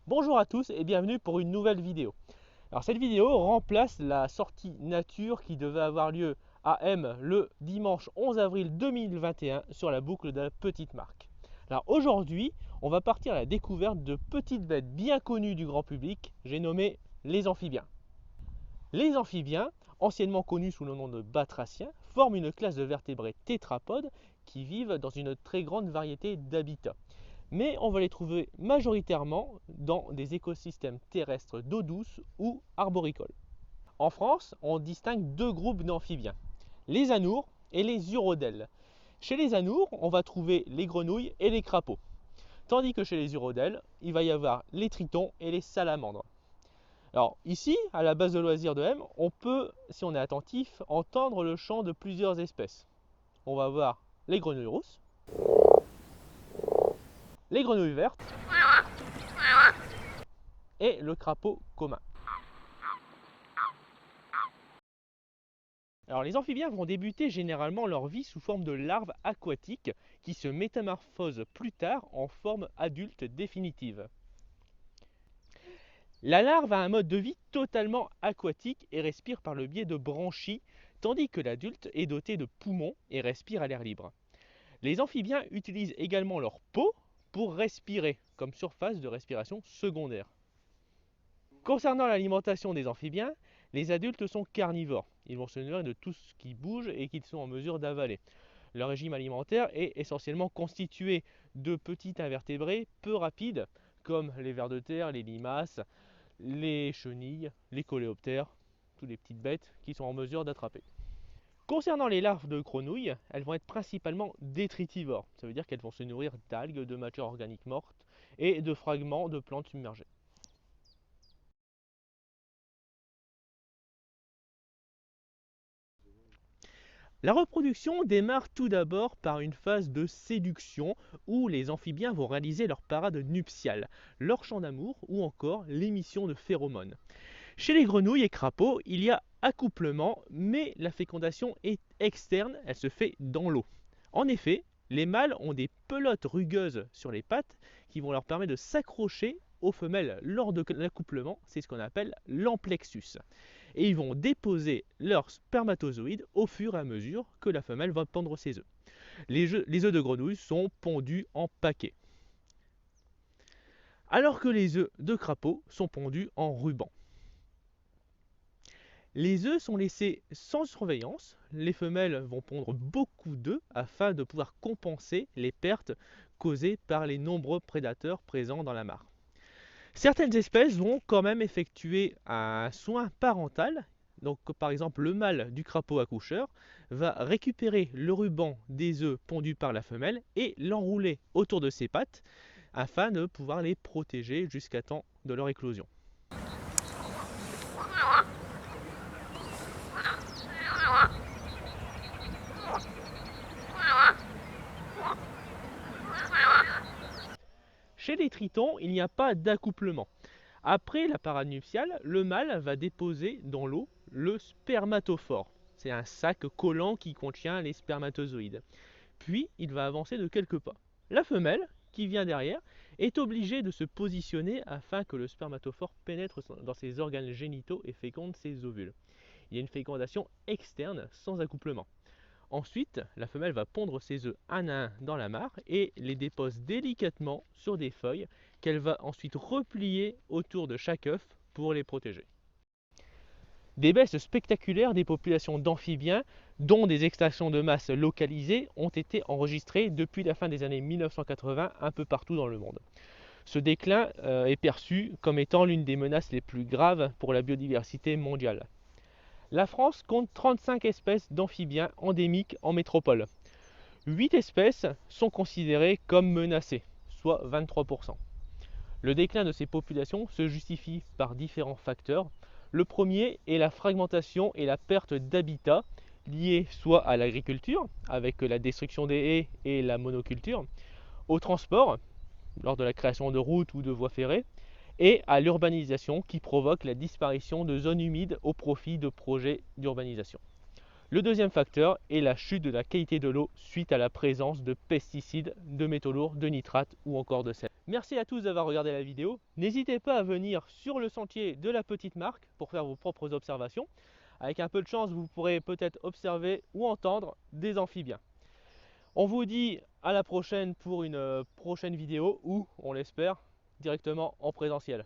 Bonjour à tous et bienvenue pour une nouvelle vidéo. Alors cette vidéo remplace la sortie nature qui devait avoir lieu à M le dimanche 11 avril 2021 sur la boucle de la Petite Marque. Alors aujourd'hui, on va partir à la découverte de petites bêtes bien connues du grand public, j'ai nommé les amphibiens. Les amphibiens, anciennement connus sous le nom de batraciens, forment une classe de vertébrés tétrapodes qui vivent dans une très grande variété d'habitats. Mais on va les trouver majoritairement dans des écosystèmes terrestres d'eau douce ou arboricoles. En France, on distingue deux groupes d'amphibiens, les anours et les urodèles. Chez les anours, on va trouver les grenouilles et les crapauds. Tandis que chez les urodèles, il va y avoir les tritons et les salamandres. Alors ici, à la base de loisirs de M, on peut, si on est attentif, entendre le chant de plusieurs espèces. On va voir les grenouilles rousses, les grenouilles vertes et le crapaud commun. Alors les amphibiens vont débuter généralement leur vie sous forme de larves aquatiques qui se métamorphosent plus tard en forme adulte définitive. La larve a un mode de vie totalement aquatique et respire par le biais de branchies, tandis que l'adulte est doté de poumons et respire à l'air libre. Les amphibiens utilisent également leur peau pour respirer, comme surface de respiration secondaire. Concernant l'alimentation des amphibiens, les adultes sont carnivores. Ils vont se nourrir de tout ce qui bouge et qu'ils sont en mesure d'avaler. Leur régime alimentaire est essentiellement constitué de petits invertébrés peu rapides, comme les vers de terre, les limaces, les chenilles, les coléoptères, toutes les petites bêtes qui sont en mesure d'attraper. Concernant les larves de grenouilles, elles vont être principalement détritivores. Ça veut dire qu'elles vont se nourrir d'algues, de matières organiques mortes et de fragments de plantes submergées. La reproduction démarre tout d'abord par une phase de séduction où les amphibiens vont réaliser leur parade nuptiale, leur chant d'amour ou encore l'émission de phéromones. Chez les grenouilles et crapauds, il y a accouplement, mais la fécondation est externe, elle se fait dans l'eau. En effet, les mâles ont des pelotes rugueuses sur les pattes qui vont leur permettre de s'accrocher aux femelles lors de l'accouplement, c'est ce qu'on appelle l'amplexus. Et ils vont déposer leurs spermatozoïdes au fur et à mesure que la femelle va pondre ses œufs. Les œufs de grenouille sont pondus en paquets, alors que les œufs de crapaud sont pondus en ruban. Les œufs sont laissés sans surveillance, les femelles vont pondre beaucoup d'œufs afin de pouvoir compenser les pertes causées par les nombreux prédateurs présents dans la mare. Certaines espèces vont quand même effectuer un soin parental. Donc, par exemple, le mâle du crapaud accoucheur va récupérer le ruban des œufs pondus par la femelle et l'enrouler autour de ses pattes afin de pouvoir les protéger jusqu'à temps de leur éclosion. Chez les tritons, il n'y a pas d'accouplement. Après la parade nuptiale, le mâle va déposer dans l'eau le spermatophore. C'est un sac collant qui contient les spermatozoïdes. Puis, il va avancer de quelques pas. La femelle, qui vient derrière, est obligée de se positionner afin que le spermatophore pénètre dans ses organes génitaux et féconde ses ovules. Il y a une fécondation externe sans accouplement. Ensuite, la femelle va pondre ses œufs un à un dans la mare et les dépose délicatement sur des feuilles qu'elle va ensuite replier autour de chaque œuf pour les protéger. Des baisses spectaculaires des populations d'amphibiens, dont des extinctions de masse localisées, ont été enregistrées depuis la fin des années 1980 un peu partout dans le monde. Ce déclin est perçu comme étant l'une des menaces les plus graves pour la biodiversité mondiale. La France compte 35 espèces d'amphibiens endémiques en métropole. 8 espèces sont considérées comme menacées, soit 23%. Le déclin de ces populations se justifie par différents facteurs. Le premier est la fragmentation et la perte d'habitat liée soit à l'agriculture, avec la destruction des haies et la monoculture, au transport, lors de la création de routes ou de voies ferrées, et à l'urbanisation qui provoque la disparition de zones humides au profit de projets d'urbanisation. Le deuxième facteur est la chute de la qualité de l'eau suite à la présence de pesticides, de métaux lourds, de nitrates ou encore de sel. Merci à tous d'avoir regardé la vidéo. N'hésitez pas à venir sur le sentier de la Petite Marque pour faire vos propres observations. Avec un peu de chance, vous pourrez peut-être observer ou entendre des amphibiens. On vous dit à la prochaine pour une prochaine vidéo ou, on l'espère, directement en présentiel.